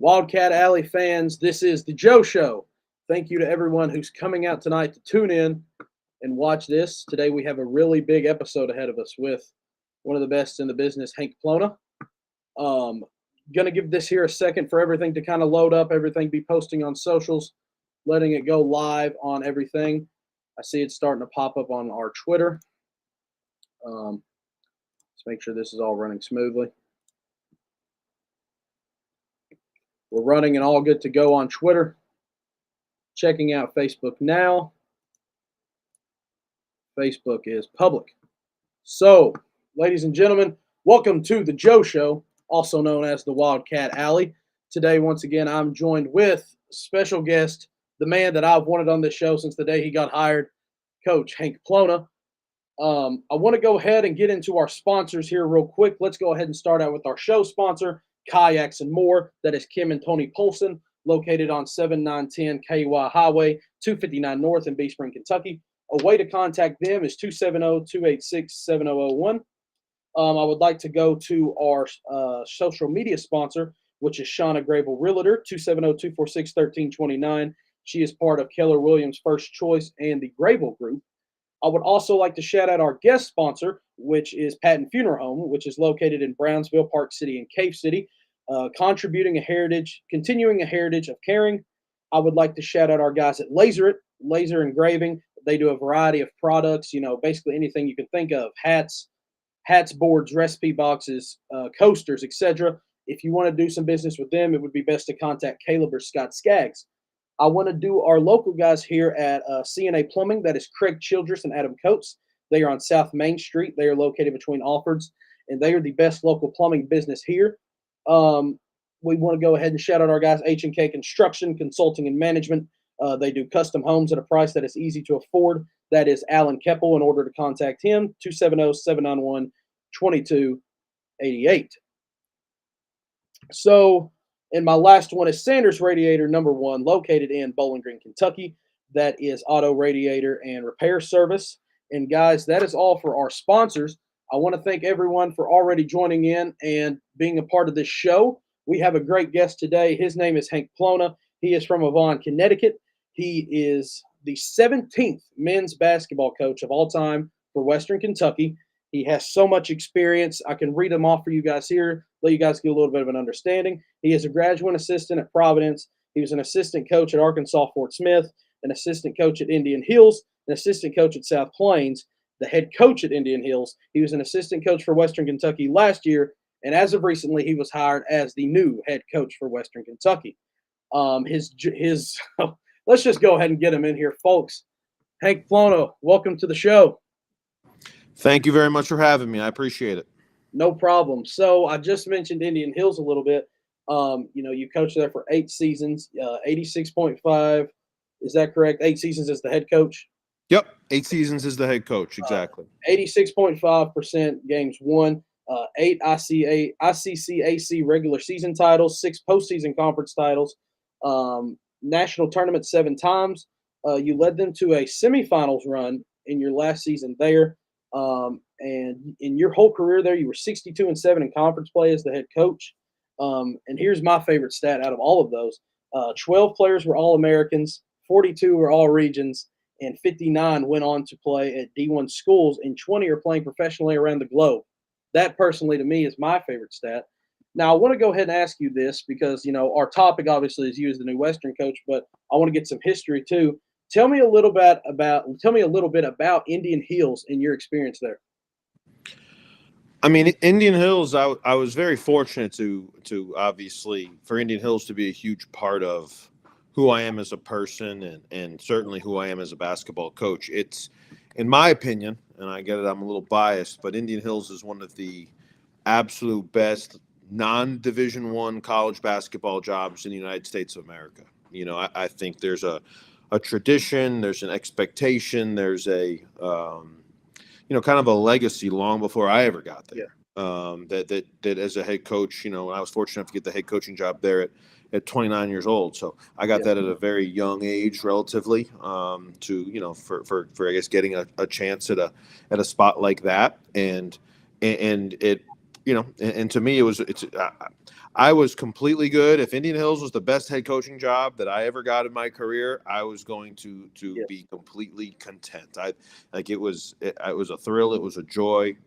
Wildcat Alley fans, this is the Joe Show. Thank you to everyone who's coming out tonight to tune in and watch this. Today we have a really big episode ahead of us with one of the best in the business, Hank Plona. Gonna give this here a second for everything to kind of load up, everything be posting on socials, letting it go live on everything. I see it's starting to pop up on our Twitter. Let's make sure this is all running smoothly. We're running and all good to go on Twitter. Checking out Facebook now. Facebook is public. So, ladies and gentlemen, welcome to the Joe Show, also known as the Wildcat Alley. Today, once again, I'm joined with special guest, the man that I've wanted on this show since the day he got hired, Coach Hank Plona. I want to go ahead and get into our sponsors here real quick. Let's go ahead and start out with our show sponsor, Kayaks and More. That is Kim and Tony Polson, located on 7910 KY Highway, 259 North in Bee Spring, Kentucky. A way to contact them is 270-286-7001. I would like to go to our social media sponsor, which is Shauna Grable Realtor, 270-246-1329. She is part of Keller Williams First Choice and the Grable Group. I would also like to shout out our guest sponsor, which is Patton Funeral Home, which is located in Brownsville, Park City, and Cave City, continuing a heritage of caring. I would like to shout out our guys at Laser Engraving. They do a variety of products, basically anything you can think of: hats, boards, recipe boxes, coasters, etc. If you want to do some business with them, it would be best to contact Caleb or Scott Skaggs. I want to do our local guys here at CNA Plumbing. That is Craig Childress and Adam Coates. They are on South Main Street. They are located between Alfords, and they are the best local plumbing business here. We want to go ahead and shout out our guys, H&K Construction, Consulting, and Management. They do custom homes at a price that is easy to afford. That is Alan Keppel. In order to contact him, 270-791-2288. So, and my last one is Sanders Radiator number 1, located in Bowling Green, Kentucky. That is auto radiator and repair service. And guys, that is all for our sponsors. I want to thank everyone for already joining in and being a part of this show. We have a great guest today. His name is Hank Plona. He is from Avon, Connecticut. He is the 17th men's basketball coach of all time for Western Kentucky. He has so much experience. I can read them off for you guys here, let you guys get a little bit of an understanding. He is a graduate assistant at Providence. He was an assistant coach at Arkansas Fort Smith, an assistant coach at Indian Hills, an assistant coach at South Plains, the head coach at Indian Hills. He was an assistant coach for Western Kentucky last year, and as of recently, he was hired as the new head coach for Western Kentucky. Let's just go ahead and get him in here, folks. Hank Plona, welcome to the show. Thank you very much for having me. I appreciate it. No problem. So I just mentioned Indian Hills a little bit. You coached there for 8 seasons, 86.5. Is that correct? 8 seasons as the head coach? Yep. 8 seasons as the head coach. Exactly. 86.5% games won, 8 ICCAC regular season titles, 6 postseason conference titles, national tournament 7 times. You led them to a semifinals run in your last season there. And in your whole career there, you were 62-7 in conference play as the head coach. And here's my favorite stat out of all of those. 12 players were All-Americans, 42 were All-Regions, and 59 went on to play at D1 schools, and 20 are playing professionally around the globe. That personally to me is my favorite stat. Now, I want to go ahead and ask you this because, our topic obviously is you as the new Western coach, but I want to get some history too. Tell me a little bit about Indian Hills and your experience there. I mean, Indian Hills, I was very fortunate to obviously for Indian Hills to be a huge part of who I am as a person and certainly who I am as a basketball coach. It's, in my opinion, and I get it, I'm a little biased, but Indian Hills is one of the absolute best non-Division I college basketball jobs in the United States of America. I think there's a tradition, there's an expectation, there's a kind of a legacy long before I ever got there. That as a head coach, I was fortunate enough to get the head coaching job there at 29 years old. So I got that at a very young age, relatively, for I guess getting a chance at a spot like that, and it, and to me I was completely good. If Indian Hills was the best head coaching job that I ever got in my career, I was going to Yeah. be completely content. It was a thrill. It was a joy.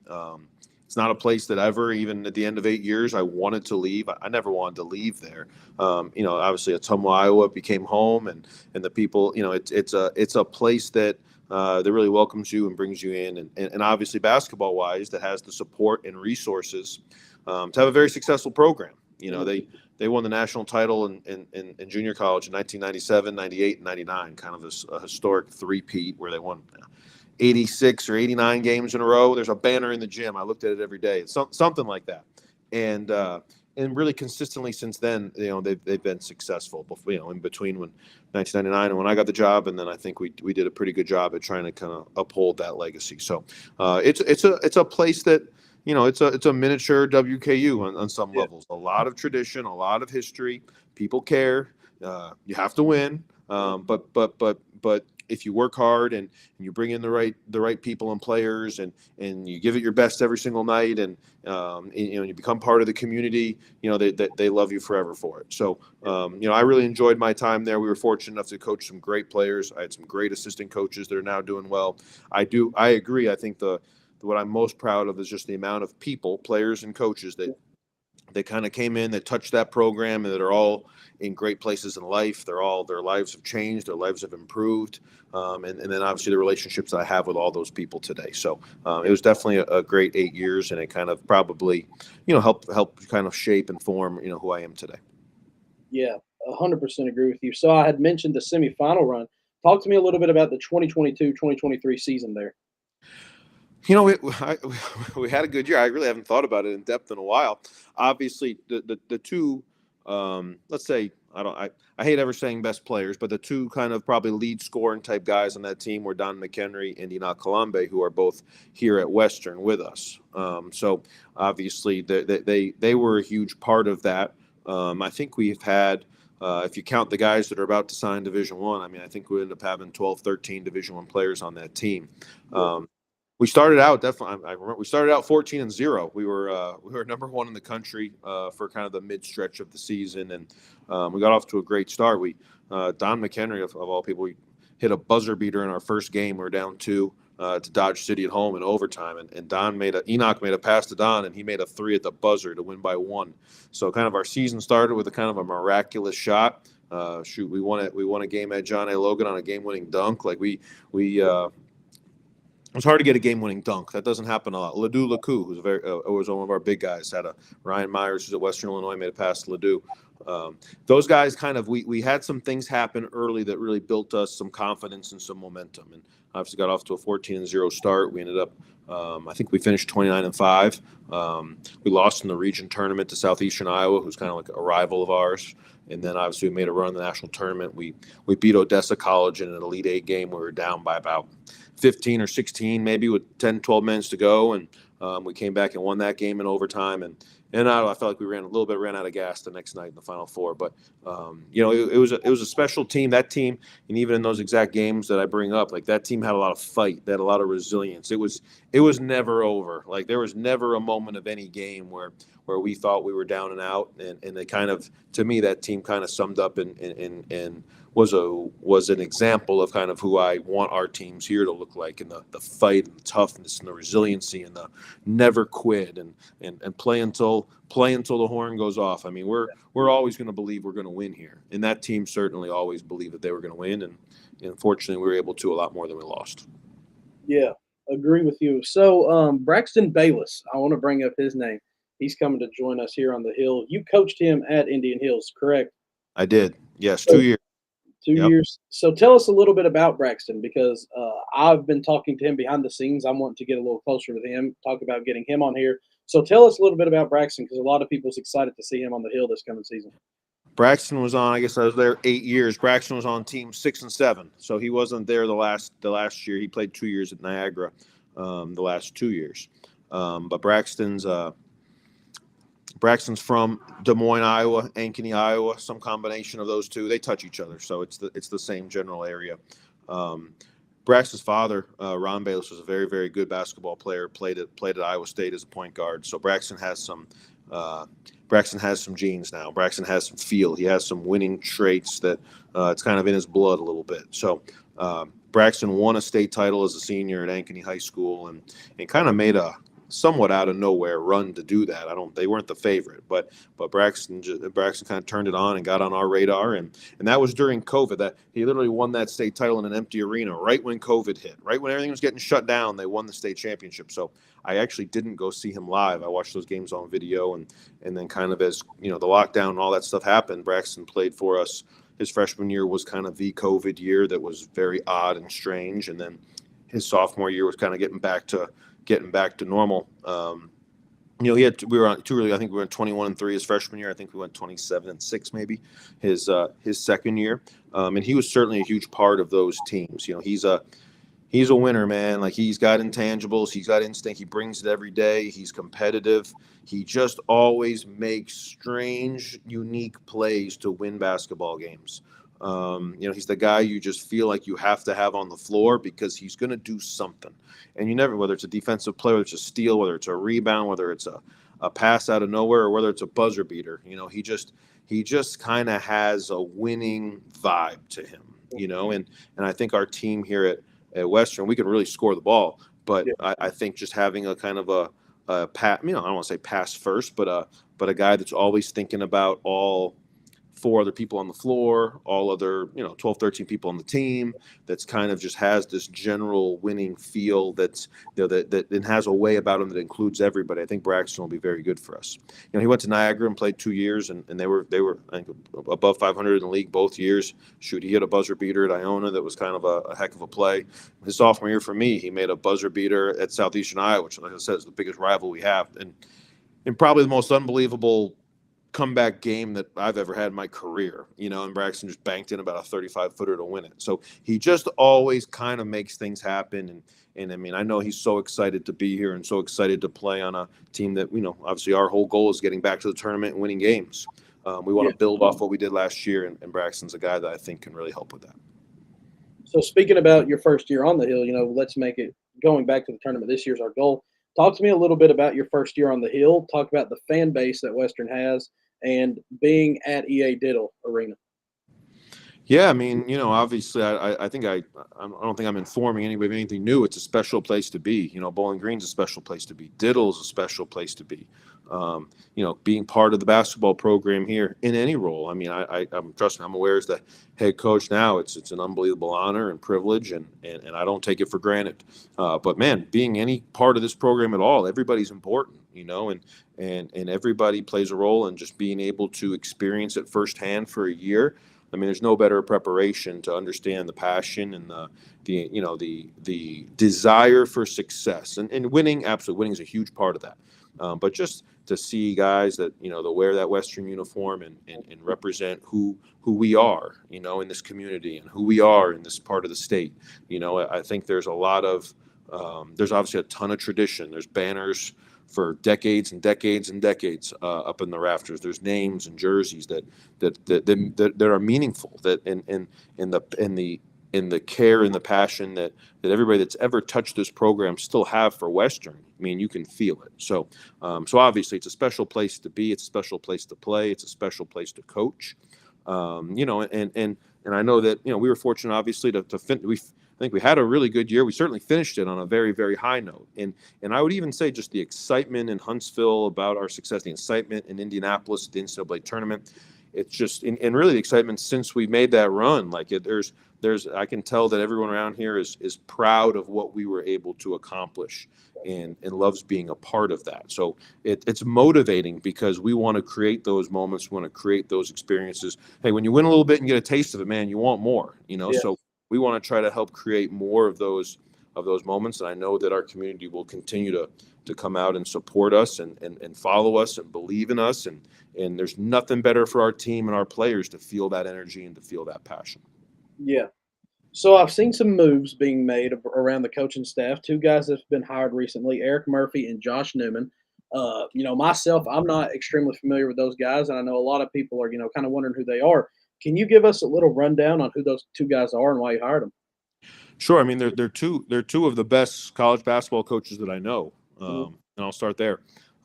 It's not a place that ever, even at the end of 8 years, I wanted to leave. I never wanted to leave there. Obviously, Ottumwa, Iowa became home, and the people. It's a place that really welcomes you and brings you in, and obviously basketball wise, that has the support and resources to have a very successful program. They won the national title in junior college in 1997, 98, and 99, kind of a historic three-peat where they won 86 or 89 games in a row. There's a banner in the gym. I looked at it every day. It's something like that. And really consistently since then, they've been successful. In between when 1999 and when I got the job, and then I think we did a pretty good job at trying to kind of uphold that legacy. So it's a place that it's a miniature WKU on some Yeah. levels. A lot of tradition, a lot of history. People care. You have to win, but if you work hard and you bring in the right people and players and you give it your best every single night and you become part of the community, they love you forever for it. So I really enjoyed my time there. We were fortunate enough to coach some great players. I had some great assistant coaches that are now doing well. I agree. I think what I'm most proud of is just the amount of people, players and coaches that they kind of came in, that touched that program, and that are all in great places in life. Their lives have changed, their lives have improved, and then obviously the relationships that I have with all those people today. So it was definitely a great 8 years, and it kind of probably helped kind of shape and form who I am today. Yeah, 100% agree with you. So I had mentioned the semifinal run. Talk to me a little bit about the 2022-2023 season there. We had a good year. I really haven't thought about it in depth in a while. Obviously, the two, let's say, I hate ever saying best players, but the two kind of probably lead scoring type guys on that team were Don McHenry and Enoch Kalambe, who are both here at Western with us. So obviously, they were a huge part of that. I think we've had. If you count the guys that are about to sign Division One, I mean, I think we end up having 12, 13 Division One players on that team. We started out definitely. I remember we started out 14-0. We were number one in the country for kind of the mid stretch of the season, and we got off to a great start. Don McHenry of all people, we hit a buzzer beater in our first game. We were down 2 to Dodge City at home in overtime, and Enoch made a pass to Don, and he made a 3 at the buzzer to win by 1. So kind of our season started with a kind of a miraculous shot. We won a game at John A. Logan on a game-winning dunk. It's hard to get a game-winning dunk. That doesn't happen a lot. Ledoux Lecou, who's was one of our big guys, had a Ryan Myers, who's at Western Illinois, made a pass to Ledoux. Those guys we had some things happen early that really built us some confidence and some momentum. And obviously got off to a 14-0 start. We ended up, I think we finished 29-5. We lost in the region tournament to Southeastern Iowa, who's kind of like a rival of ours. And then obviously we made a run in the national tournament. We beat Odessa College in an Elite Eight game. We were down by about 15 or 16, maybe with 10, 12 minutes to go. And we came back and won that game in overtime. And I felt like we ran out of gas the next night in the Final Four. But it was a special team. That team, and even in those exact games that I bring up, like that team had a lot of fight. They had a lot of resilience. It was never over. Like there was never a moment of any game where we thought we were down and out. And they kind of, to me, that team kind of summed up and was an example of kind of who I want our teams here to look like, and the fight and the toughness and the resiliency and the never quit and play until the horn goes off. I mean, we're always going to believe we're going to win here, and that team certainly always believed that they were going to win, and unfortunately we were able to a lot more than we lost. Yeah, agree with you. So Braxton Bayless, I want to bring up his name. He's coming to join us here on the Hill. You coached him at Indian Hills, correct? I did. Yes, 2 years. 2 Yep. years. So tell us a little bit about Braxton, because I've been talking to him behind the scenes. I'm wanting to get a little closer with him, talk about getting him on here. So tell us a little bit about Braxton, because a lot of people's excited to see him on the Hill this coming season. Braxton was on. I guess I was there 8 years. Braxton was on team 6 and 7, so he wasn't there the last year. He played 2 years at Niagara, the last 2 years. But Braxton's from Des Moines, Iowa, Ankeny, Iowa, some combination of those two. They touch each other, so it's the same general area. Braxton's father, Ron Bayless, was a very, very good basketball player. Played at Iowa State as a point guard. So Braxton has some Braxton has some genes now. Braxton has some feel. He has some winning traits that it's kind of in his blood a little bit. So Braxton won a state title as a senior at Ankeny High School, and kind of made a somewhat out of nowhere run to do that. They weren't the favorite, but Braxton kind of turned it on and got on our radar, and that was during COVID. That he literally won that state title in an empty arena right when COVID hit, right when everything was getting shut down. They won the state championship. So I actually didn't go see him live. I watched those games on video, and then kind of as the lockdown and all that stuff happened, Braxton played for us. His freshman year was kind of the COVID year that was very odd and strange, and then his sophomore year was kind of getting back to normal. We were on too early. I think we went 21-3 his freshman year. I think we went 27-6 maybe his second year. And he was certainly a huge part of those teams. He's a winner, man. Like, he's got intangibles, he's got instinct. He brings it every day. He's competitive. He just always makes strange, unique plays to win basketball games. He's the guy you just feel like you have to have on the floor because he's going to do something. And you never, whether it's a defensive play, whether it's a steal, whether it's a rebound, whether it's a pass out of nowhere, or whether it's a buzzer beater, he just kind of has a winning vibe to him, and I think our team here at Western, we can really score the ball, but yeah. I think just having a kind of a pat, I don't want to say pass first, but a guy that's always thinking about all four other people on the floor, all other 12, 13 people on the team, that's kind of just has this general winning feel that it has a way about him that includes everybody. I think Braxton will be very good for us. He went to Niagara and played 2 years, and they were I think above 500 in the league both years. Shoot, he hit a buzzer beater at Iona that was kind of a heck of a play. His sophomore year for me, he made a buzzer beater at Southeastern Iowa, which, like I said, is the biggest rival we have, and probably the most unbelievable comeback game that I've ever had in my career, and Braxton just banked in about a 35-footer to win it. So he just always kind of makes things happen. And I mean, I know he's so excited to be here and so excited to play on a team that, obviously our whole goal is getting back to the tournament and winning games. We want to build off what we did last year, and Braxton's a guy that I think can really help with that. So speaking about your first year on the Hill, let's make it going back to the tournament. This year's our goal. Talk to me a little bit about your first year on the Hill. Talk about the fan base that Western has and being at EA Diddle Arena. Yeah, I mean, obviously, I think I don't think I'm informing anybody of anything new. It's a special place to be. Bowling Green's a special place to be. Diddle's a special place to be. Being part of the basketball program here in any role. I mean, I'm trust me, I'm aware as the head coach now. It's an unbelievable honor and privilege, and I don't take it for granted. But man, being any part of this program at all, everybody's important. And everybody plays a role, and just being able to experience it firsthand for a year. I mean, there's no better preparation to understand the passion and the desire for success and winning. Absolutely, winning is a huge part of that. But just to see guys that that wear that Western uniform and represent who we are, in this community, and who we are in this part of the state. I think there's a lot of there's obviously a ton of tradition. There's banners for decades and decades and decades up in the rafters. There's names and jerseys that are meaningful. That in the care and the passion that everybody that's ever touched this program still have for Western. I mean, you can feel it. So obviously it's a special place to be. It's a special place to play. It's a special place to coach. And I know that we were fortunate, obviously, to I think we had a really good year. We certainly finished it on a very, very high note. And I would even say just the excitement in Huntsville about our success, the excitement in Indianapolis at the NCAA tournament. It's just, and really the excitement since we made that run. Like I can tell that everyone around here is proud of what we were able to accomplish and loves being a part of that. So it's motivating because we want to create those moments. We want to create those experiences. Hey, when you win a little bit and get a taste of it, man, you want more, Yes. So we want to try to help create more of those moments. And I know that our community will continue to come out and support us and follow us and believe in us. And there's nothing better for our team and our players to feel that energy and to feel that passion. Yeah. So I've seen some moves being made around the coaching staff. Two guys that have been hired recently, Eric Murphy and Josh Newman. Myself, I'm not extremely familiar with those guys, and I know a lot of people are, kind of wondering who they are. Can you give us a little rundown on who those two guys are and why you hired them? Sure. I mean, they're two of the best college basketball coaches that I know, and I'll start there.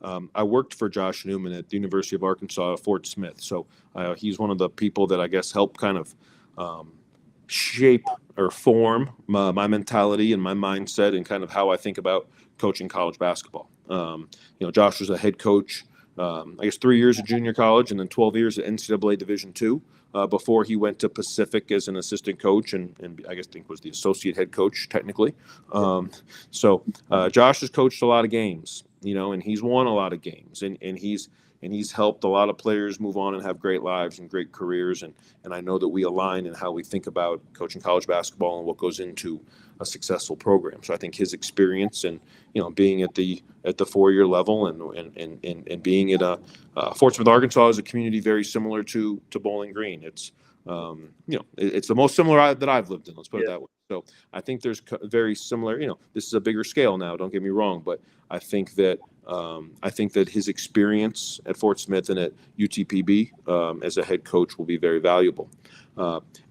I worked for Josh Newman at the University of Arkansas at Fort Smith. So he's one of the people that I guess helped kind of shape or form my mentality and my mindset and kind of how I think about coaching college basketball. Josh was a head coach, I guess 3 years at junior college and then 12 years at NCAA Division II before he went to Pacific as an assistant coach and I guess think was the associate head coach technically. So Josh has coached a lot of games, and he's won a lot of games and he's helped a lot of players move on and have great lives and great careers. And I know that we align in how we think about coaching college basketball and what goes into a successful program. So I think his experience and, being at the 4-year level and being at Fort Smith, Arkansas is a community very similar to Bowling Green. It's, it's the most similar that I've lived in. Let's put it that way. So I think there's very similar, this is a bigger scale now, don't get me wrong, but I think that his experience at Fort Smith and at UTPB as a head coach will be very valuable.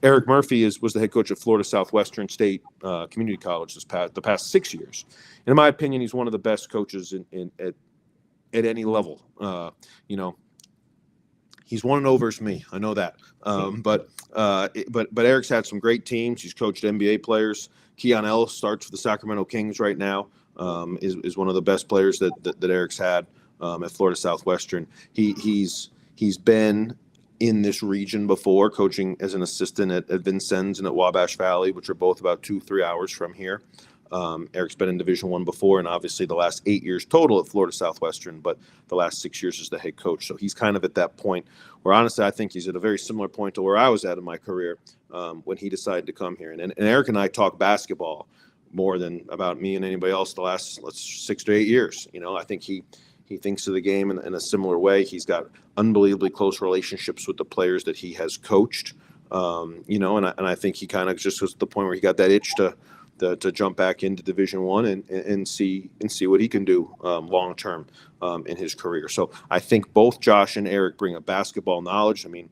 Eric Murphy was the head coach at Florida Southwestern State Community College the past 6 years. And in my opinion, he's one of the best coaches at any level. He's won it over me. I know that. But Eric's had some great teams. He's coached NBA players. Keon Ellis starts for the Sacramento Kings right now. Is one of the best players that Eric's had at Florida Southwestern. He's been in this region before, coaching as an assistant at Vincennes and at Wabash Valley, which are both about 2-3 hours from here. Eric's been in Division I before, and obviously the last 8 years total at Florida Southwestern, but the last 6 years as the head coach. So he's kind of at that point where, honestly, I think he's at a very similar point to where I was at in my career when he decided to come here. And Eric and I talk basketball more than about me and anybody else the last 6 to 8 years. I think he thinks of the game in a similar way. He's got unbelievably close relationships with the players that he has coached. And I think he kind of just was at the point where he got that itch to jump back into Division I and see what he can do long term in his career. So I think both Josh and Eric bring a basketball knowledge. I mean,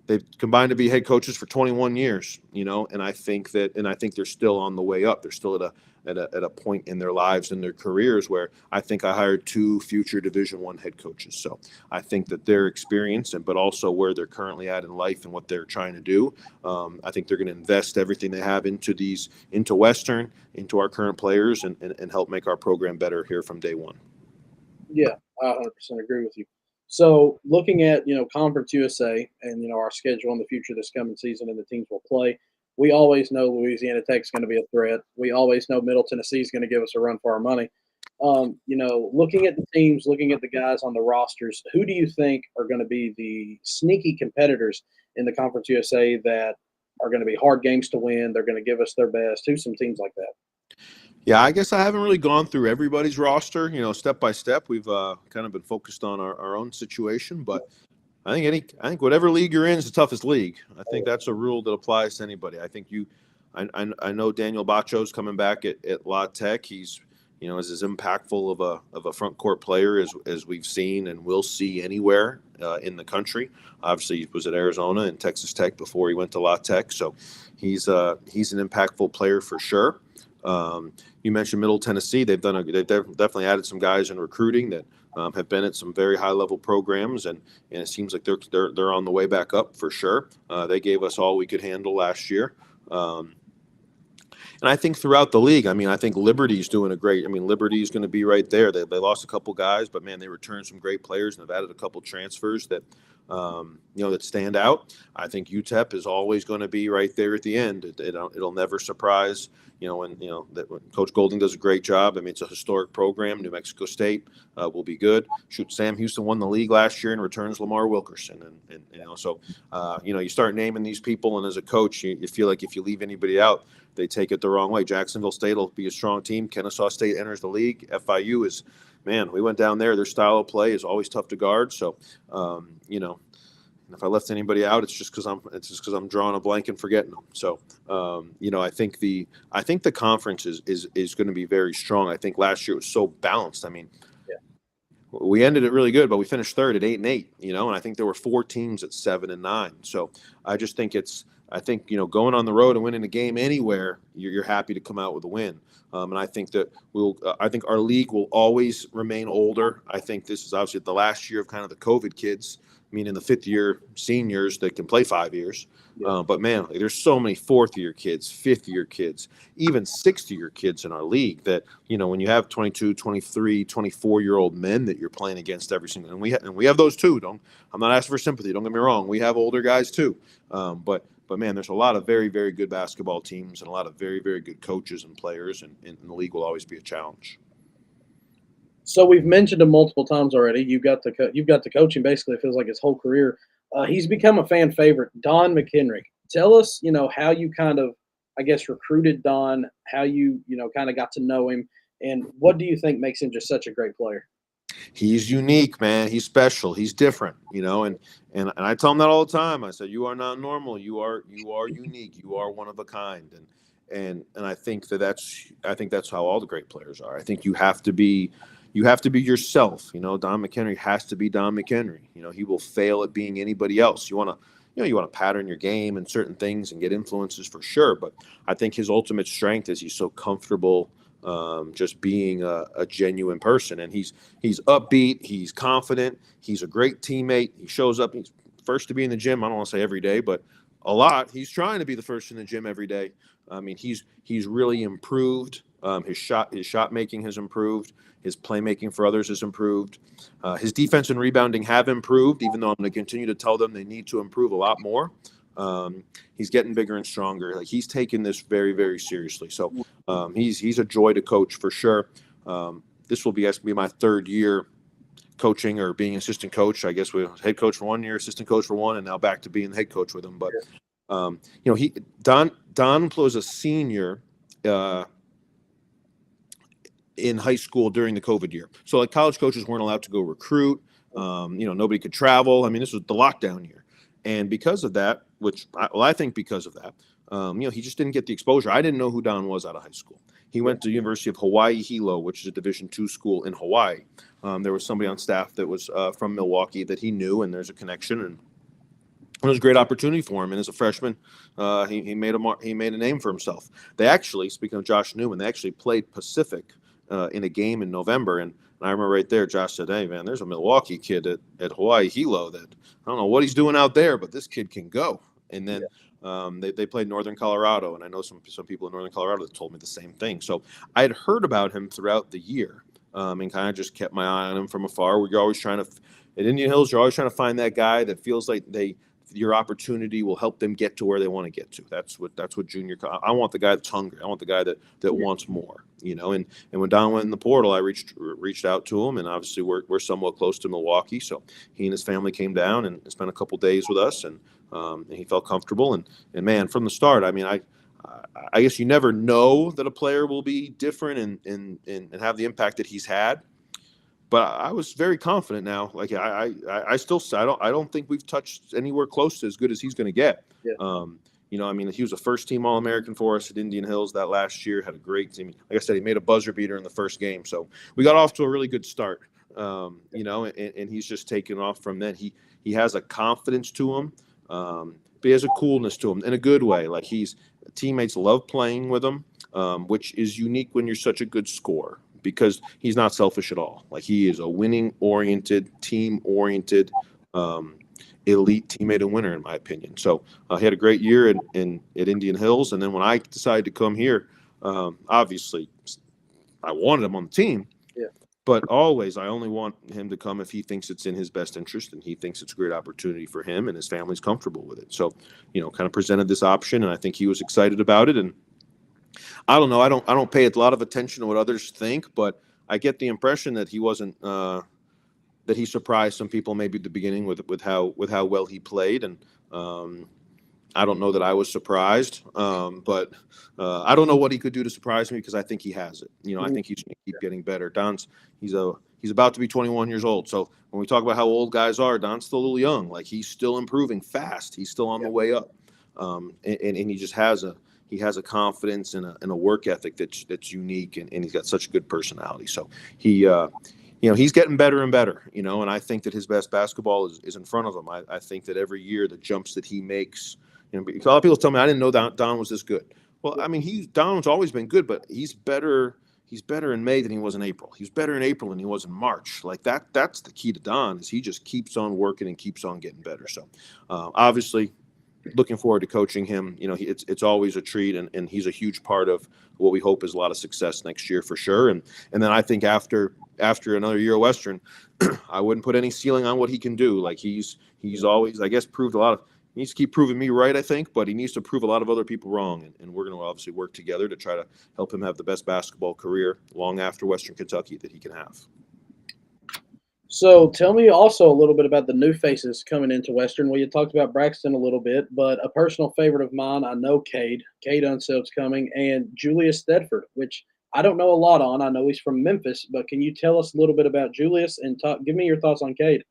they've combined to be head coaches for 21 years, and I think they're still on the way up. They're still at a point in their lives and their careers where I think I hired 2 future Division I head coaches. So I think that their experience but also where they're currently at in life and what they're trying to do, I think they're going to invest everything they have into Western, into our current players and help make our program better here from day one. Yeah, I 100% agree with you. So looking at, Conference USA and, our schedule in the future this coming season and the teams we'll play, we always know Louisiana Tech's going to be a threat. We always know Middle Tennessee is going to give us a run for our money. Looking at the teams, looking at the guys on the rosters, who do you think are going to be the sneaky competitors in the Conference USA that are going to be hard games to win? They're going to give us their best. Who's some teams like that? Yeah, I guess I haven't really gone through everybody's roster, step by step. We've kind of been focused on our own situation, but I think whatever league you're in is the toughest league. I think that's a rule that applies to anybody. I think I know Daniel Bacho's coming back at La Tech. He's is as impactful of a front court player as we've seen and will see anywhere in the country. Obviously, he was at Arizona and Texas Tech before he went to La Tech, so he's an impactful player for sure. You mentioned Middle Tennessee. They've definitely added some guys in recruiting that have been at some very high level programs, and it seems like they're on the way back up for sure. They gave us all we could handle last year. And I think throughout the league, I think Liberty's doing Liberty's going to be right there. They lost a couple guys, but man, they returned some great players and have added a couple transfers that that stand out. I think UTEP is always going to be right there at the end. It'll never surprise. When Coach Golding does a great job. It's a historic program. New Mexico State will be good. Sam Houston won the league last year and returns Lamar Wilkerson. So you start naming these people, and as a coach, you feel like if you leave anybody out, they take it the wrong way. Jacksonville State will be a strong team. Kennesaw State enters the league. FIU is, we went down there. Their style of play is always tough to guard. So, if I left anybody out, it's just because I'm drawing a blank and forgetting them. So, I think the conference is going to be very strong. I think last year it was so balanced. We ended it really good, but we finished third at 8-8. And I think there were 4 teams at 7-9. So I just think I think, going on the road and winning a game anywhere, you're happy to come out with a win. And I think that I think our league will always remain older. I think this is obviously the last year of kind of the COVID kids, meaning the fifth year seniors that can play 5 years. Yeah. But man, like, there's so many fourth year kids, fifth year kids, even sixth year kids in our league that, when you have 22, 23, 24-year-old men that you're playing against every single, and we have those too. I'm not asking for sympathy. Don't get me wrong. We have older guys too. But man, there's a lot of very, very good basketball teams and a lot of very, very good coaches and players, and the league will always be a challenge. So we've mentioned him multiple times already. You've got the coaching. Basically, it feels like his whole career. He's become a fan favorite. Don McHenry. Tell us, how you kind of, I guess, recruited Don. How you, kind of got to know him, and what do you think makes him just such a great player? He's unique, man. He's special. He's different, and I tell him that all the time. I said, you are not normal. You are unique. You are one of a kind. And I think that's how all the great players are. I think you have to be yourself. Don McHenry has to be Don McHenry. He will fail at being anybody else. You want to pattern your game and certain things and get influences for sure. But I think his ultimate strength is he's so comfortable just being a genuine person. And he's upbeat. He's confident. He's a great teammate. He shows up. He's first to be in the gym. I don't want to say every day, but a lot. He's trying to be the first in the gym every day. I mean, he's really improved. His shot making has improved. His playmaking for others has improved. His defense and rebounding have improved, even though I'm going to continue to tell them they need to improve a lot more. He's getting bigger and stronger. Like, he's taking this very, very seriously. So he's a joy to coach for sure. This will be my third year coaching or being assistant coach. I guess we were head coach for 1 year, assistant coach for one, and now back to being the head coach with him. But Don was a senior in high school during the COVID year. So like college coaches weren't allowed to go recruit. Nobody could travel. I mean, this was the lockdown year. And because of that, I think because of that, he just didn't get the exposure. I didn't know who Don was out of high school. He went to the University of Hawaii Hilo, which is a Division II school in Hawaii. There was somebody on staff that was from Milwaukee that he knew, and there's a connection, and it was a great opportunity for him. And as a freshman, he made a name for himself. They actually, speaking of Josh Newman, they actually played Pacific in a game in November, and I remember right there, Josh said, "Hey man, there's a Milwaukee kid at Hawaii Hilo that I don't know what he's doing out there, but this kid can go." And then they played Northern Colorado, and I know some people in Northern Colorado that told me the same thing. So I had heard about him throughout the year, and kind of just kept my eye on him from afar. We're always trying to at Indian Hills, you're always trying to find that guy that feels like your opportunity will help them get to where they want to get to. That's what junior. I want the guy that's hungry. I want the guy that wants more. And when Don went in the portal, I reached out to him, and obviously we're somewhat close to Milwaukee, so he and his family came down and spent a couple days with us, and he felt comfortable. And man, from the start, I mean, I guess you never know that a player will be different and have the impact that he's had. But I was very confident now. Like I don't think we've touched anywhere close to as good as he's going to get. Yeah. I mean, he was a first-team All-American for us at Indian Hills that last year. Had a great team. Like I said, he made a buzzer beater in the first game, so we got off to a really good start. And he's just taken off from then. He has a confidence to him, but he has a coolness to him in a good way. Like teammates love playing with him, which is unique when you're such a good scorer, because he's not selfish at all. Like, he is a winning-oriented, team-oriented, elite teammate and winner, in my opinion. So he had a great year at Indian Hills. And then when I decided to come here, obviously I wanted him on the team. Yeah. But always, I only want him to come if he thinks it's in his best interest and he thinks it's a great opportunity for him and his family's comfortable with it. So, kind of presented this option, and I think he was excited about it. And I don't know. I don't pay a lot of attention to what others think, but I get the impression that he wasn't that he surprised some people maybe at the beginning with how well he played, and I don't know that I was surprised, but I don't know what he could do to surprise me, because I think he has it. I think he's going to keep getting better. He's about to be 21 years old, so when we talk about how old guys are, Don's still a little young. Like, he's still improving fast. He's still on the way up, and he just has a confidence and a work ethic that's unique, and he's got such a good personality. So he's getting better and better, and I think that his best basketball is in front of him. I think that every year the jumps that he makes, Because a lot of people tell me I didn't know Don was this good. Well, I mean, Don's always been good, but he's better. He's better in May than he was in April. He's better in April than he was in March. Like that. That's the key to Don is he just keeps on working and keeps on getting better. So, obviously, looking forward to coaching him. It's always a treat, and he's a huge part of what we hope is a lot of success next year for sure. And then I think after another year of Western, I wouldn't put any ceiling on what he can do. Like he's always, I guess, proved a lot of. He needs to keep proving me right, I think, but he needs to prove a lot of other people wrong. And we're going to obviously work together to try to help him have the best basketball career long after Western Kentucky that he can have. So tell me also a little bit about the new faces coming into Western. Well, you talked about Braxton a little bit, but a personal favorite of mine, I know Cade Unselb's coming, and Julius Thedford, which I don't know a lot on. I know he's from Memphis, but can you tell us a little bit about Julius and give me your thoughts on Cade?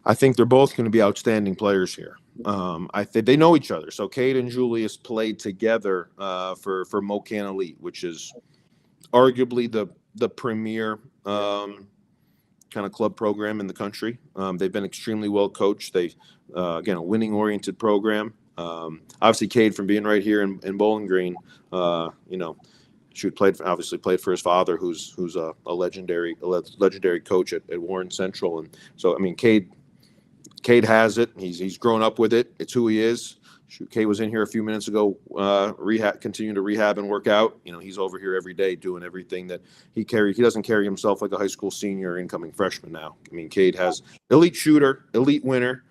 I think they're both going to be outstanding players here. I think they know each other. So Cade and Julius played together for Mocan Elite, which is arguably the premier kind of club program in the country. They've been extremely well coached. They again, a winning oriented program. Obviously, Cade from being right here in Bowling Green, obviously played for his father, who's a legendary coach at Warren Central, and so I mean, Cade has it. He's grown up with it. It's who he is. Shoot, Cade was in here a few minutes ago, continuing to rehab and work out. He's over here every day doing everything that he carries. He doesn't carry himself like a high school senior or incoming freshman now. I mean, Cade has elite shooter, elite winner,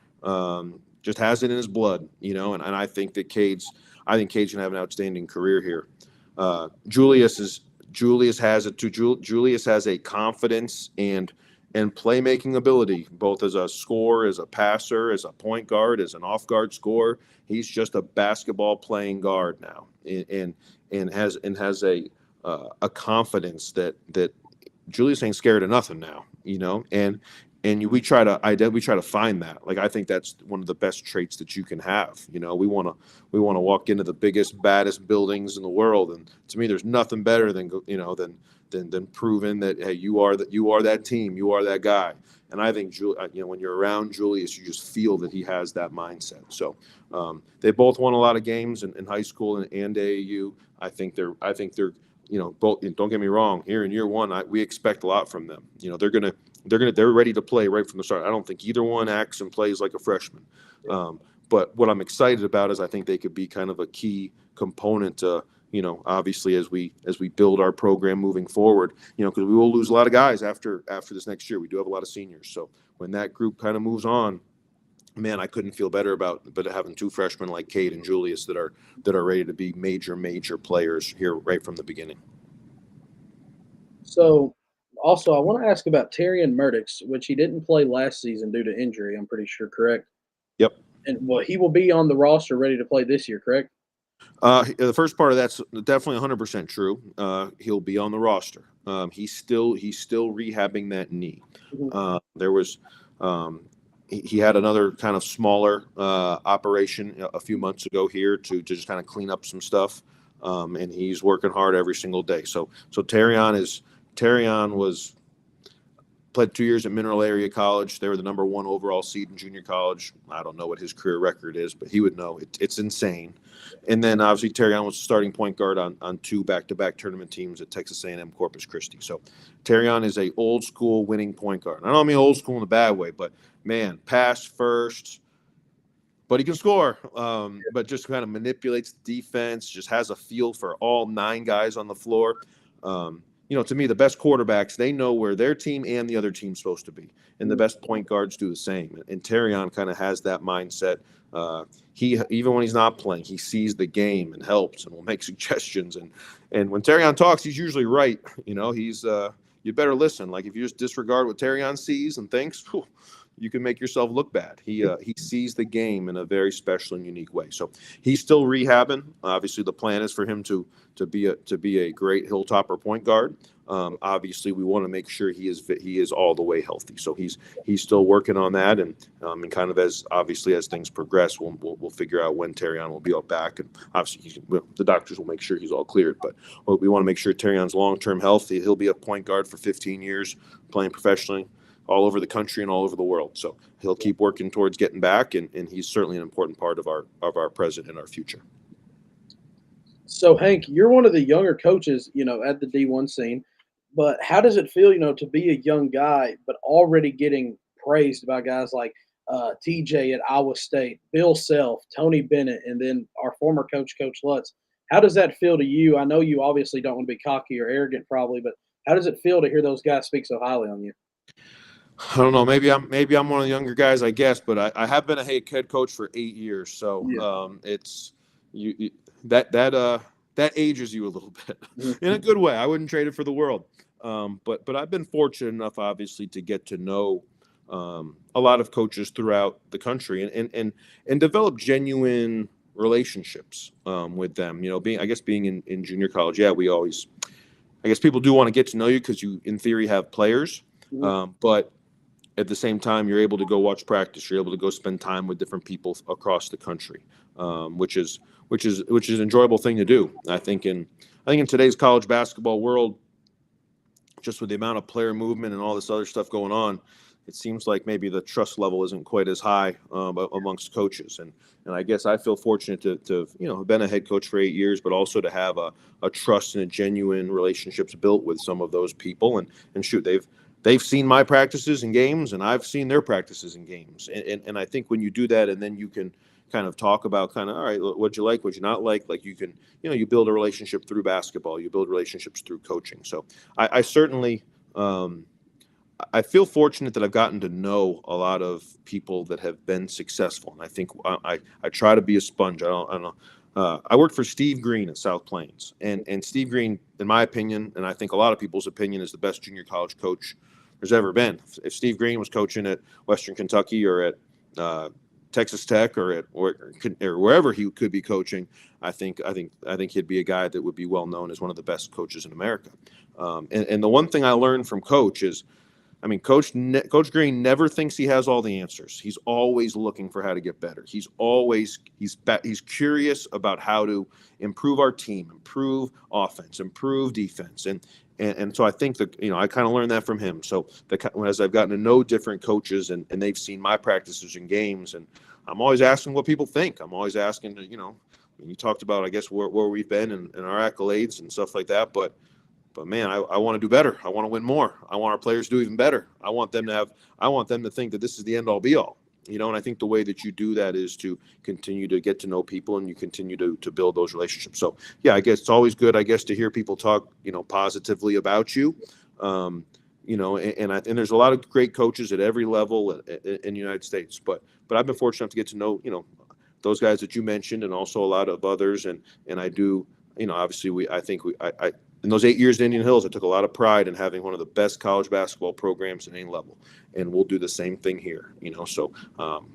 just has it in his blood, and I think Cade's going to have an outstanding career here. Julius has it too. Julius has a confidence and playmaking ability, both as a scorer, as a passer, as a point guard, as an off guard scorer. He's just a basketball playing guard now, and has a confidence that Julius ain't scared of nothing now, and we try to find that. Like I think that's one of the best traits that you can have. We want to walk into the biggest, baddest buildings in the world, and to me, there's nothing better than proving that hey, you are that team, you are that guy. And I think when you're around Julius, you just feel that he has that mindset. So they both won a lot of games in high school and AAU. I think they're both. Don't get me wrong. Here in year one, we expect a lot from them. They're ready to play right from the start. I don't think either one acts and plays like a freshman. But what I'm excited about is I think they could be kind of a key component to, obviously as we build our program moving forward, because we will lose a lot of guys after this next year. We do have a lot of seniors. So when that group kind of moves on, man, I couldn't feel better about having two freshmen like Cade and Julius that are ready to be major players here right from the beginning. So also, I want to ask about Terrian Murdix, which he didn't play last season due to injury, I'm pretty sure, correct? Yep. And he will be on the roster ready to play this year, correct? The first part of that's definitely 100% true. He'll be on the roster. He's still rehabbing that knee. There was he had another kind of smaller operation a few months ago here to just kind of clean up some stuff, and he's working hard every single day. So Terrion was played 2 years at Mineral Area College. They were the number 1 overall seed in junior college. I don't know what his career record is, but he would know. It's insane. And then obviously Terrion was starting point guard on 2 back-to-back tournament teams at Texas A&M Corpus Christi. So Terrion is a old school winning point guard. I don't mean old school in a bad way, but man, pass first, but he can score. But just kind of manipulates the defense, just has a feel for all 9 guys on the floor. To me, the best quarterbacks, they know where their team and the other team's supposed to be. And the best point guards do the same. And Terrion kind of has that mindset. He even when he's not playing, he sees the game and helps and will make suggestions. And when Terrion talks, he's usually right. He's you better listen. Like if you just disregard what Terrion sees and thinks, you can make yourself look bad. He sees the game in a very special and unique way. So he's still rehabbing. Obviously, the plan is for him to be a great Hilltopper point guard. Obviously, we want to make sure he is all the way healthy. So he's still working on that, and kind of as things progress, we'll figure out when Terrion will be back, and obviously the doctors will make sure he's all cleared. But we want to make sure Terrion's long-term healthy. He'll be a point guard for 15 years, playing professionally. all over the country and all over the world. So he'll keep working towards getting back, and he's certainly an important part of our present and our future. So Hank, you're one of the younger coaches, at the D1 scene. But how does it feel, to be a young guy but already getting praised by guys like TJ at Iowa State, Bill Self, Tony Bennett, and then our former coach, Coach Lutz? How does that feel to you? I know you obviously don't want to be cocky or arrogant, probably, but how does it feel to hear those guys speak so highly on you? I don't know. Maybe I'm one of the younger guys, I guess, but I have been a head coach for 8 years, so Yeah. it's that ages you a little bit in a good way. I wouldn't trade it for the world. But I've been fortunate enough, obviously, to get to know a lot of coaches throughout the country and develop genuine relationships with them. Being in junior college, I guess people do want to get to know you because you, in theory, have players, but at the same time, you're able to go watch practice. You're able to go spend time with different people across the country, which is an enjoyable thing to do. I think in today's college basketball world, just with the amount of player movement and all this other stuff going on, it seems like maybe the trust level isn't quite as high amongst coaches. And I guess I feel fortunate to have been a head coach for 8 years, but also to have a trust and a genuine relationships built with some of those people. And shoot, they've seen my practices and games, and I've seen their practices and games. And I think when you do that, and then you can kind of talk about all right, what'd you like, what'd you not like you can, you build a relationship through basketball, you build relationships through coaching. So I certainly, I feel fortunate that I've gotten to know a lot of people that have been successful. And I think I try to be a sponge. I don't know. I worked for Steve Green at South Plains, and Steve Green, in my opinion, and I think a lot of people's opinion, is the best junior college coach there's ever been. If Steve Green was coaching at Western Kentucky or at Texas Tech or wherever he could be coaching, I think he'd be a guy that would be well known as one of the best coaches in America. And the one thing I learned from Coach is, Coach Green never thinks he has all the answers. He's always looking for how to get better. He's curious about how to improve our team, improve offense, improve defense, and so I think that I kind of learned that from him. So as I've gotten to know different coaches and they've seen my practices and games, and I'm always asking what people think. I'm always asking you talked about, I guess, where we've been and our accolades and stuff like that, but man, I want to do better. I want to win more. I want our players to do even better. I want them to think that this is the end all be all. And I think the way that you do that is to continue to get to know people, and you continue to build those relationships. So yeah, I guess it's always good, to hear people talk, positively about you. And there's a lot of great coaches at every level in the United States, but I've been fortunate enough to get to know, those guys that you mentioned, and also a lot of others. And I do, obviously I in those 8 years in Indian Hills, I took a lot of pride in having one of the best college basketball programs at any level, and we'll do the same thing here. So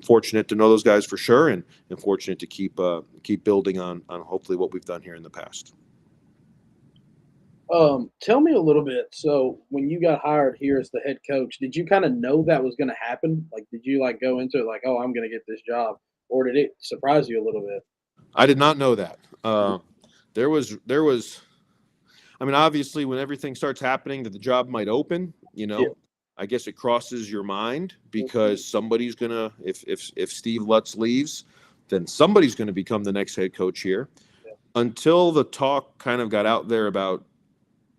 fortunate to know those guys for sure, and fortunate to keep building on hopefully what we've done here in the past. Tell me a little bit. So when you got hired here as the head coach, did you kind of know that was going to happen? Like, did you go into it like, oh, I'm going to get this job, or did it surprise you a little bit? I did not know that. There was. Obviously, when everything starts happening, that the job might open. Yeah. I guess it crosses your mind because somebody's gonna. If Steve Lutz leaves, then somebody's gonna become the next head coach here. Yeah. Until the talk kind of got out there about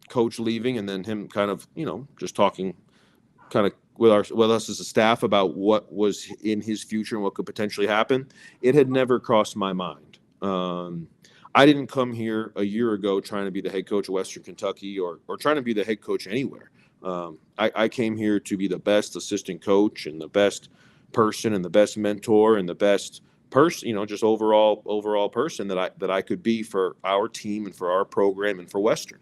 coach leaving, and then him kind of just talking kind of with us as a staff about what was in his future and what could potentially happen, it had never crossed my mind. I didn't come here a year ago trying to be the head coach of Western Kentucky or trying to be the head coach anywhere. I came here to be the best assistant coach and the best person and the best mentor and the best person, just overall person that I could be for our team and for our program and for Western.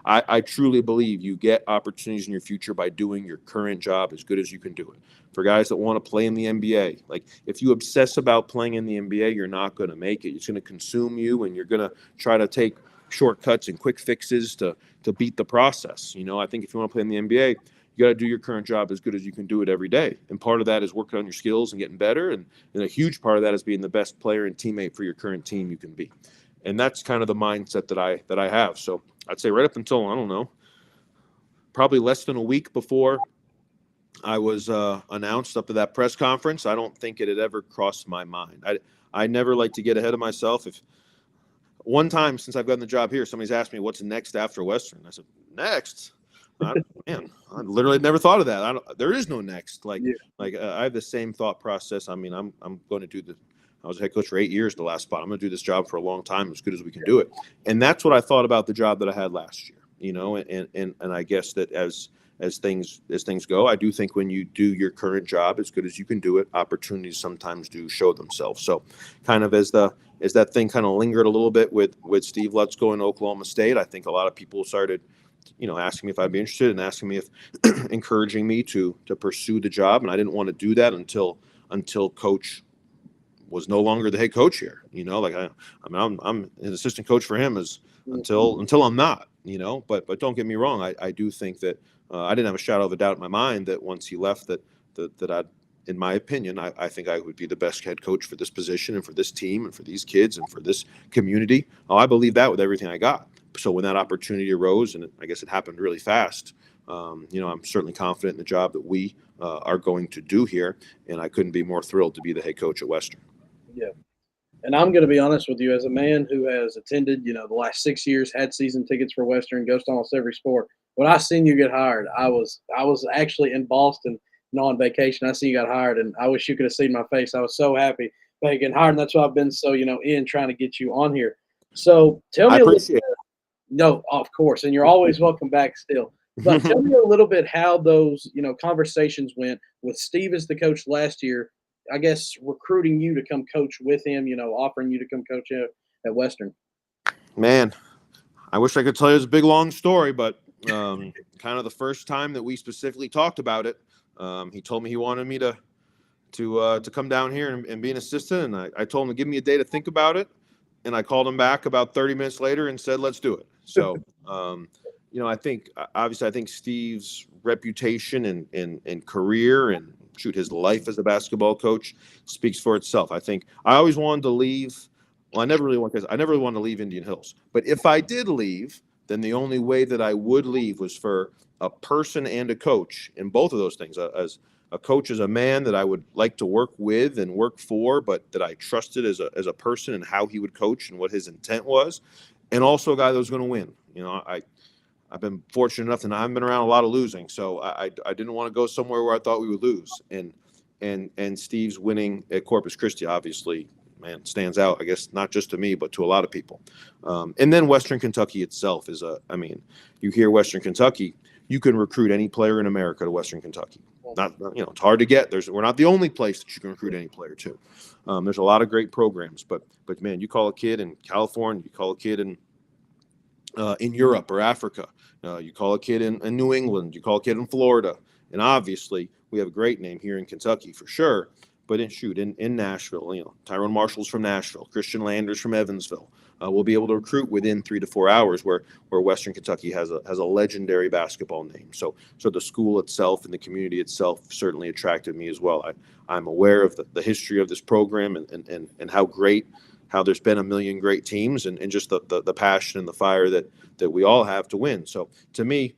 I truly believe you get opportunities in your future by doing your current job as good as you can do it. For guys that want to play in the NBA, like if you obsess about playing in the NBA, you're not going to make it. It's going to consume you, and you're going to try to take shortcuts and quick fixes to beat the process. I think if you want to play in the NBA, you got to do your current job as good as you can do it every day. And part of that is working on your skills and getting better. And a huge part of that is being the best player and teammate for your current team you can be. And that's kind of the mindset that I have. So I'd say right up until, I don't know, probably less than a week before I was announced up to that press conference. I don't think it had ever crossed my mind. I never like to get ahead of myself. If one time since I've gotten the job here, somebody's asked me what's next after Western. I said, next. I, man, I literally never thought of that. There is no next. Yeah. I have the same thought process. I mean, I'm going to do the. I was a head coach for 8 years, the last spot. I'm going to do this job for a long time, as good as we can do it. And that's what I thought about the job that I had last year. And I guess that as things go, I do think when you do your current job as good as you can do it, opportunities sometimes do show themselves. So, kind of as that thing kind of lingered a little bit with Steve Lutz going to Oklahoma State, I think a lot of people started, asking me if I'd be interested and asking me if encouraging me to pursue the job, and I didn't want to do that until Coach was no longer the head coach here. I'm an assistant coach for him until I'm not. But don't get me wrong, I do think that I didn't have a shadow of a doubt in my mind that once he left that I'd, in my opinion, I think I would be the best head coach for this position and for this team and for these kids and for this community. I believe that with everything I got. So when that opportunity arose, and I guess it happened really fast, I'm certainly confident in the job that we are going to do here, and I couldn't be more thrilled to be the head coach at Western. Yeah. And I'm going to be honest with you, as a man who has attended, the last 6 years, had season tickets for Western, goes to almost every sport. When I seen you get hired, I was actually in Boston, on vacation. I see you got hired, and I wish you could have seen my face. I was so happy by getting hired, and that's why I've been so in trying to get you on here. So tell I me a little. appreciate it. No, of course, and you're always welcome back still. But tell me a little bit how those conversations went with Steve as the coach last year. I guess recruiting you to come coach with him, offering you to come coach at Western. Man, I wish I could tell you it's a big long story, but kind of the first time that we specifically talked about it, he told me he wanted me to come down here and be an assistant, and I told him to give me a day to think about it, and I called him back about 30 minutes later and said, let's do it. So, I think Steve's reputation and career and his life as a basketball coach speaks for itself. I think I always wanted to leave. Well, I never really wanted to leave Indian Hills, but if I did leave, then the only way that I would leave was for a person and a coach in both of those things. As a coach is a man that I would like to work with and work for, but that I trusted as a person and how he would coach and what his intent was, and also a guy that was going to win. I've been fortunate enough that I've been around a lot of losing, so I didn't want to go somewhere where I thought we would lose. And Steve's winning at Corpus Christi obviously, man, stands out, I guess, not just to me, but to a lot of people. And then Western Kentucky itself you hear Western Kentucky, you can recruit any player in America to Western Kentucky. It's hard to get. We're not the only place that you can recruit any player to. There's a lot of great programs, but man, you call a kid in California, you call a kid in Europe or Africa, you call a kid in New England, you call a kid in Florida, and obviously we have a great name here in Kentucky for sure. But in Nashville, Tyrone Marshall's from Nashville, Christian Landers from Evansville. We'll be able to recruit within 3 to 4 hours, where Western Kentucky has a legendary basketball name. So the school itself and the community itself certainly attracted me as well. I'm aware of the history of this program and how there's been a million great teams and just the passion and the fire that we all have to win. So to me,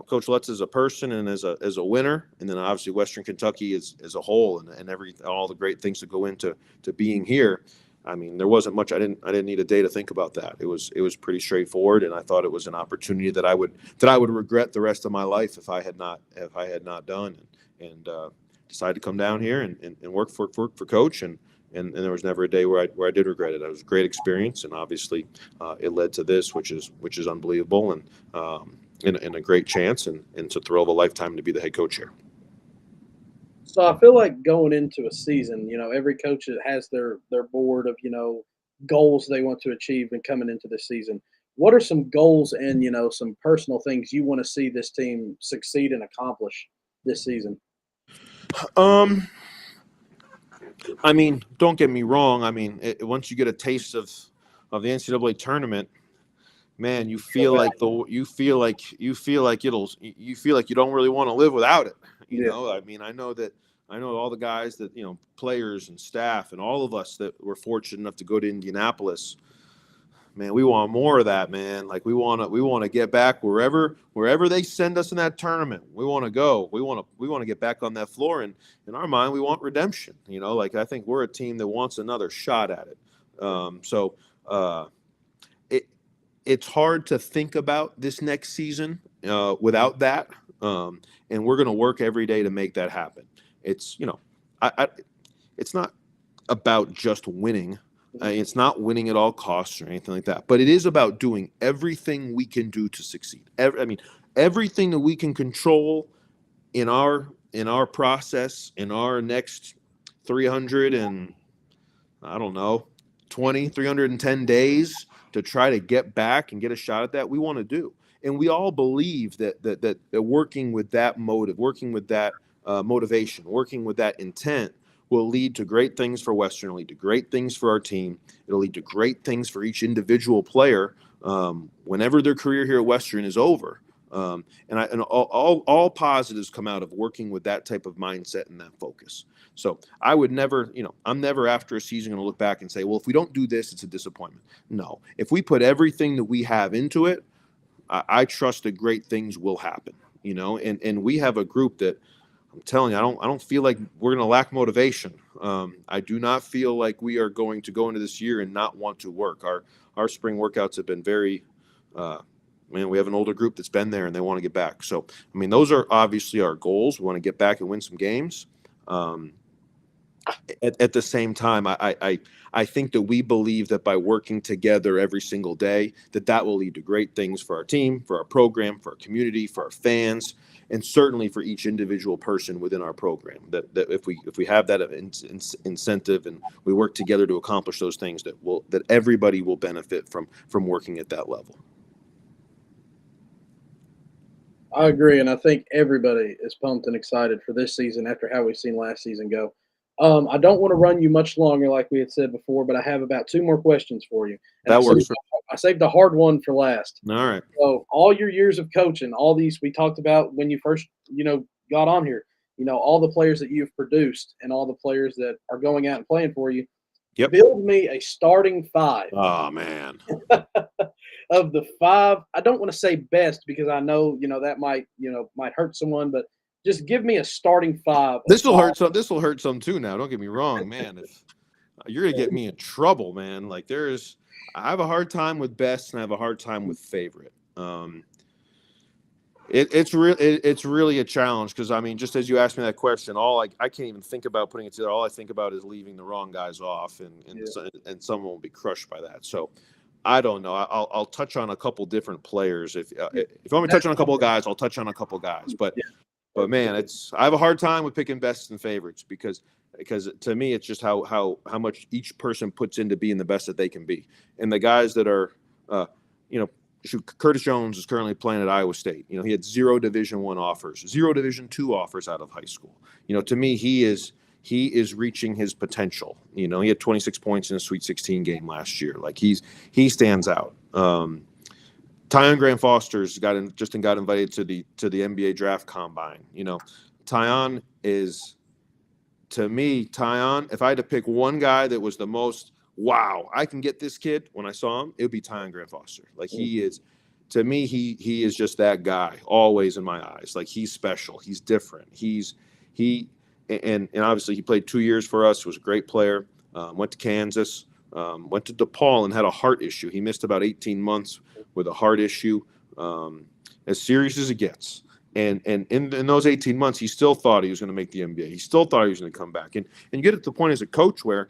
Coach Lutz is a person and as a winner, and then obviously Western Kentucky as a whole and all the great things that go into being here. I mean, there wasn't much. I didn't need a day to think about that. It was pretty straightforward, and I thought it was an opportunity that I would regret the rest of my life if I had not done, and decided to come down here and work for Coach, and there was never a day where I did regret it. It was a great experience, and obviously it led to this, which is unbelievable, and a great chance and to thrill of a lifetime to be the head coach here. So I feel like going into a season, every coach has their board of, goals they want to achieve and coming into the season. What are some goals and, some personal things you want to see this team succeed and accomplish this season? I mean, don't get me wrong. I mean, once you get a taste of the NCAA tournament, man, you feel like you feel like you don't really want to live without it. I mean, I know all the guys that, players and staff and all of us that were fortunate enough to go to Indianapolis. man, we want more of that, man. Like we want to get back wherever they send us in that tournament. We want to go. We want to get back on that floor. And in our mind, we want redemption. Like I think we're a team that wants another shot at it. It's hard to think about this next season without that. And we're going to work every day to make that happen. It's it's not about just winning. It's not winning at all costs or anything like that, but it is about doing everything we can do to succeed. Everything that we can control in our process, in our next 300 and I don't know, 310 days to try to get back and get a shot at that, we want to do. And we all believe that working with that motive, working with that motivation, working with that intent will lead to great things for Western, it'll lead to great things for our team. It'll lead to great things for each individual player whenever their career here at Western is over. And all positives come out of working with that type of mindset and that focus. So I would never, I'm never after a season going to look back and say, well, if we don't do this, it's a disappointment. No, if we put everything that we have into it, I trust that great things will happen, and we have a group that I'm telling you, I don't feel like we're going to lack motivation. I do not feel like we are going to go into this year and not want to work. Our spring workouts have been very, we have an older group that's been there and they want to get back. So, those are obviously our goals. We want to get back and win some games. At the same time, I think that we believe that by working together every single day, that will lead to great things for our team, for our program, for our community, for our fans, and certainly for each individual person within our program. That if we have that incentive and we work together to accomplish those things, that everybody will benefit from working at that level. I agree, and I think everybody is pumped and excited for this season after how we've seen last season go. I don't want to run you much longer, like we had said before, but I have about 2 more questions for you. And That works. I saved the hard one for last. All right. So, all your years of coaching, all these we talked about when you first, got on here. All the players that you've produced and all the players that are going out and playing for you. Yep. Build me a starting 5. Oh man. Of the 5, I don't want to say best because I know that might hurt someone, but just give me a starting 5. This will hurt some. This will hurt some too. Now, don't get me wrong, man. If you're gonna get me in trouble, man. Like I have a hard time with best and I have a hard time with favorite. It's really a challenge because just as you asked me that question, I can't even think about putting it together. All I think about is leaving the wrong guys off, and someone will be crushed by that. So I don't know. I'll touch on a couple different players. If you want me to touch on a couple of guys, I'll touch on a couple of guys. But man, I have a hard time with picking bests and favorites because to me it's just how much each person puts into being the best that they can be. And the guys that are Curtis Jones is currently playing at Iowa State. He had 0 Division I offers, 0 Division II offers out of high school. To me, he is reaching his potential. He had 26 points in a Sweet 16 game last year. Like he stands out. Tyon Grant Foster's got invited to the NBA draft combine. Tyon is, to me, if I had to pick one guy that was the most, wow, I can get this kid when I saw him, it would be Tyon Grant Foster. Like he is, to me, he is just that guy always in my eyes. Like he's special. He's different. And obviously he played 2 years for us, was a great player, went to Kansas, went to DePaul and had a heart issue. He missed about 18 months with a heart issue, as serious as it gets. And in those 18 months, he still thought he was going to make the NBA. He still thought he was going to come back. And you get to the point as a coach where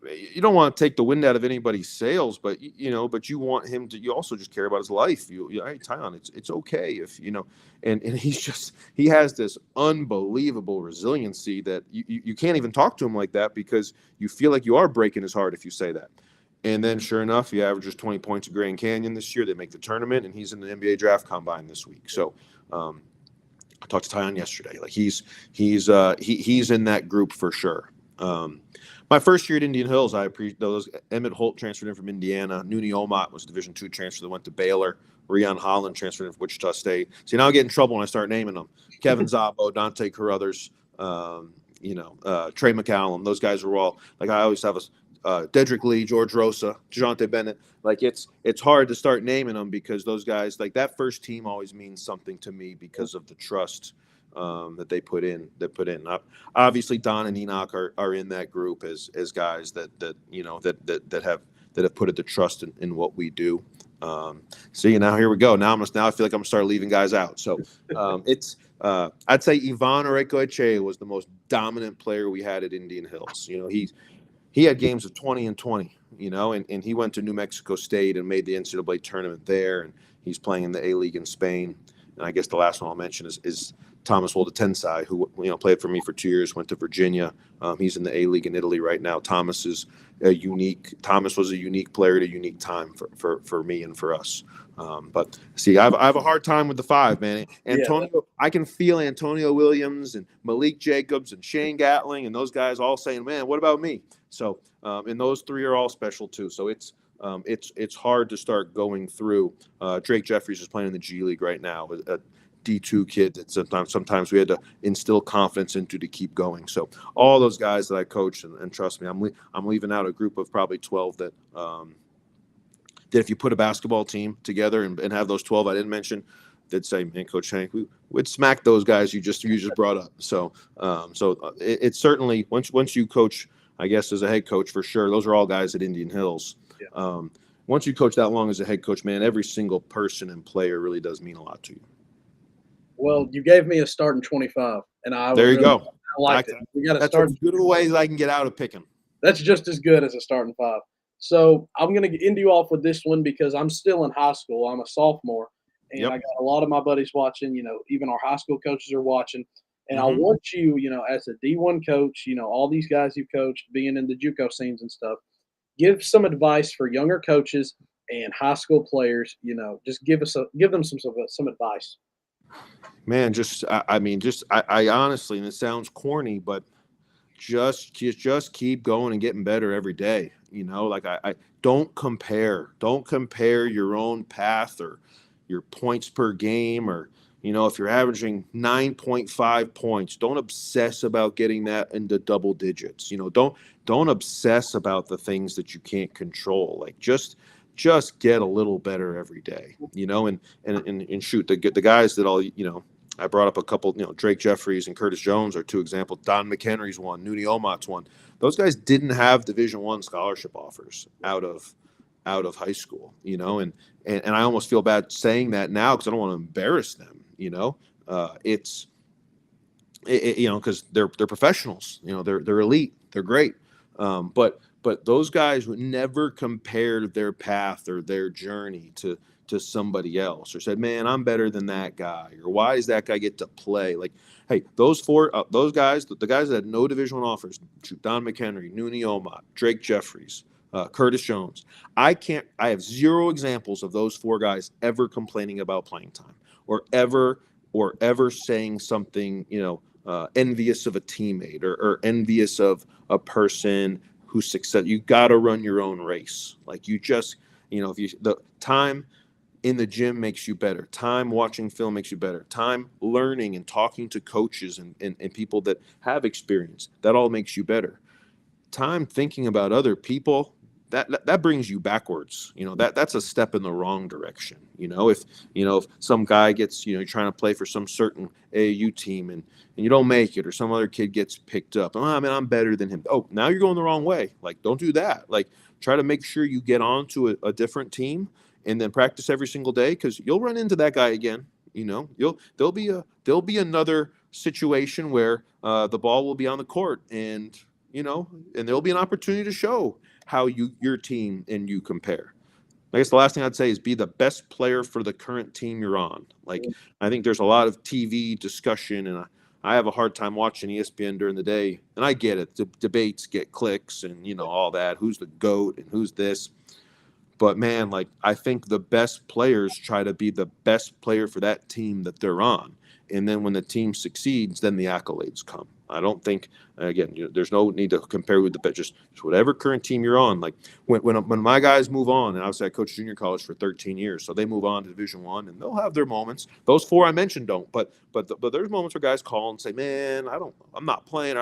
you don't want to take the wind out of anybody's sails, but you want him to. You also just care about his life. Hey, Tyon, it's okay if and he has this unbelievable resiliency that you can't even talk to him like that because you feel like you are breaking his heart if you say that. And then, sure enough, he averages 20 points at Grand Canyon this year. They make the tournament, and he's in the NBA draft combine this week. So, I talked to Tyon yesterday. Like he's in that group for sure. My first year at Indian Hills, Emmett Holt transferred in from Indiana. Nooney Omot was a Division II transfer that went to Baylor. Rion Holland transferred in from Wichita State. See, now I get in trouble when I start naming them. Kevin Zabo, Dante Carruthers, Trey McCallum. Those guys were all like I always have Dedrick Lee, George Rosa, DeJounte Bennett. Like it's hard to start naming them because those guys, like that first team always means something to me because of the trust that they put in. Obviously, Don and Enoch are in that group as guys that have put the trust in what we do. See, now here we go. Now I feel like I'm gonna start leaving guys out. So it's I'd say Ivan Orekoeche was the most dominant player we had at Indian Hills. He had games of 20 and 20, and he went to New Mexico State and made the NCAA tournament there, and he's playing in the A-League in Spain. And I guess the last one I'll mention is Thomas Woldetensai, who played for me for 2 years, went to Virginia. He's in the A-League in Italy right now. Thomas was a unique player at a unique time for me and for us. But see, I have a hard time with the five, man. Antonio, I can feel Antonio Williams and Malik Jacobs and Shane Gatling and those guys all saying, "Man, what about me?" So, and those three are all special too. So it's hard to start going through. Drake Jeffries is playing in the G League right now. A D2 kid that sometimes we had to instill confidence into to keep going. So all those guys that I coached, and trust me, I'm leaving out a group of probably 12 that if you put a basketball team together and have those 12 I didn't mention, they'd say, "Man, Coach Hank, we'd smack those guys you just brought up." So it's certainly once you coach, I guess as a head coach for sure, those are all guys at Indian Hills. Yeah. Once you coach that long as a head coach, man, every single person and player really does mean a lot to you. Well, you gave me a starting 25, and there you go. I like it. We got to start. That's as good a way as I can get out of picking. That's just as good as a starting five. So I'm going to end you off with this one because I'm still in high school. I'm a sophomore, and I got a lot of my buddies watching. Even our high school coaches are watching. And I want you, as a D1 coach, all these guys you've coached, being in the JUCO scenes and stuff, give some advice for younger coaches and high school players. Just give them some advice. Man, I honestly, and it sounds corny, but just keep going and getting better every day. I don't compare your own path or your points per game, or if you're averaging 9.5 points, don't obsess about getting that into double digits. Don't obsess about the things that you can't control. Like just get a little better every day, and shoot the guys that I brought up a couple, Drake Jeffries and Curtis Jones are two examples. Don McHenry's one, Nuni Omat's one. Those guys didn't have Division I scholarship offers out of high school, and I almost feel bad saying that now because I don't want to embarrass them, because they're professionals, they're elite, they're great, but those guys would never compare their path or their journey to somebody else, or said, "Man, I'm better than that guy," or "Why does that guy get to play?" Like, hey, those guys, the guys that had no Division I offers, Don McHenry, Nuni Omat, Drake Jeffries, Curtis Jones. I have zero examples of those four guys ever complaining about playing time or ever saying something, envious of a teammate or envious of a person who's success. You got to run your own race. Like the time in the gym makes you better. Time watching film makes you better. Time learning and talking to coaches and people that have experience, that all makes you better. Time thinking about other people, that brings you backwards. That's a step in the wrong direction. If some guy gets, you're trying to play for some certain AAU team and you don't make it, or some other kid gets picked up, man, I'm better than him. Oh, now you're going the wrong way. Like, don't do that. Like, try to make sure you get on to a different team and then practice every single day, because you'll run into that guy again. There'll be another situation where the ball will be on the court, and there'll be an opportunity to show how your team and you compare. I guess the last thing I'd say is be the best player for the current team you're on. Like, I think there's a lot of TV discussion, and I have a hard time watching ESPN during the day, and I get it. The debates get clicks and all that. Who's the GOAT and who's this? But man, like, I think the best players try to be the best player for that team that they're on. And then when the team succeeds, then the accolades come. I don't think, again, there's no need to compare with just whatever current team you're on. Like when my guys move on, and obviously I coached junior college for 13 years, so they move on to Division I, and they'll have their moments. Those four I mentioned don't, but there's moments where guys call and say, "Man, I'm not playing.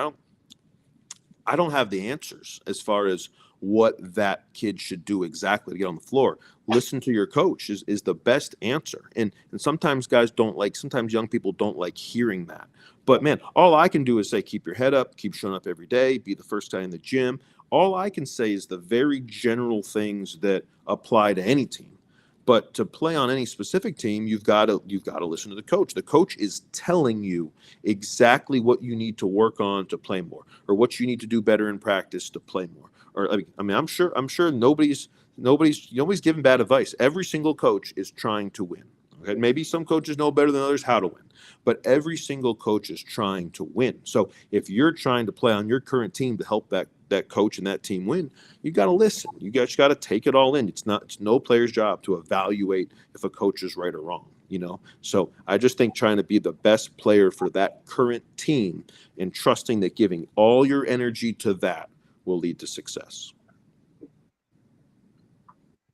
I don't have the answers as far as what that kid should do exactly to get on the floor. Listen to your coach is the best answer. And sometimes sometimes young people don't like hearing that. But man, all I can do is say, keep your head up, keep showing up every day, be the first guy in the gym. All I can say is the very general things that apply to any team. But to play on any specific team, you've got to listen to the coach. The coach is telling you exactly what you need to work on to play more, or what you need to do better in practice to play more. Or I'm sure nobody's giving bad advice. Every single coach is trying to win. Okay, maybe some coaches know better than others how to win, but every single coach is trying to win. So if you're trying to play on your current team to help that coach and that team win, you got to listen. You guys got to take it all in. It's no player's job to evaluate if a coach is right or wrong. So I just think trying to be the best player for that current team and trusting that giving all your energy to that will lead to success.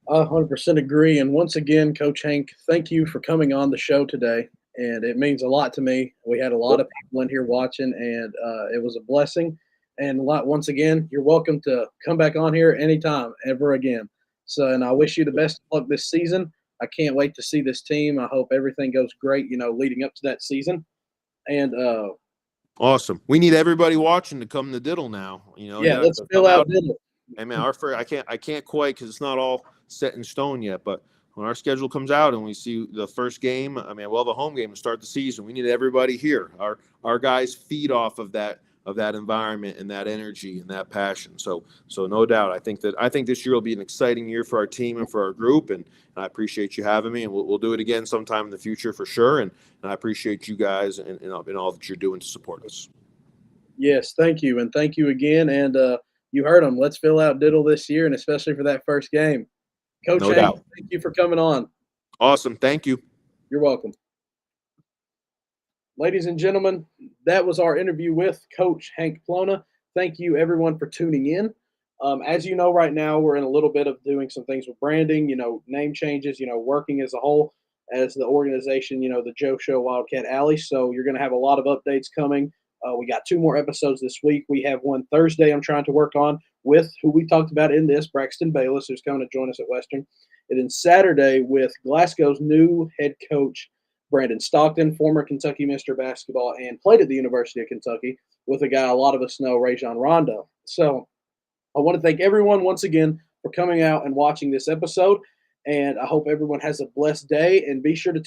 I 100% agree. And once again, Coach Hank, thank you for coming on the show today. And it means a lot to me. We had a lot of people in here watching, and it was a blessing. And once again, you're welcome to come back on here anytime, ever again. So, and I wish you the best of luck this season. I can't wait to see this team. I hope everything goes great, leading up to that season. And Awesome. We need everybody watching to come to Diddle now. yeah, let's To fill come out out. Diddle. Hey man, I can't quite because it's not all set in stone yet. But when our schedule comes out and we see the first game, the home game to start the season, we need everybody here. Our guys feed off of that environment and that energy and that passion. So no doubt, I think this year will be an exciting year for our team and for our group. And I appreciate you having me, and we'll do it again sometime in the future for sure. And I appreciate you guys and all that you're doing to support us. Yes, thank you. And thank you again. And you heard them. Let's fill out Diddle this year, and especially for that first game. Coach No Hank, doubt. thank you for coming on. Awesome. Thank you. You're welcome. Ladies and gentlemen, that was our interview with Coach Hank Plona. Thank you, everyone, for tuning in. As you know, right now, we're in a little bit of doing some things with branding, name changes, working as a whole as the organization, the Joe Show Wildcat Alley. So you're going to have a lot of updates coming. We got 2 more episodes this week. We have one Thursday I'm trying to work on with who we talked about in this, Braxton Bayless, who's coming to join us at Western. And then Saturday with Glasgow's new head coach, Brandon Stockton, former Kentucky Mr. Basketball, and played at the University of Kentucky with a guy a lot of us know, Rajon Rondo. So I want to thank everyone once again for coming out and watching this episode, and I hope everyone has a blessed day, and be sure to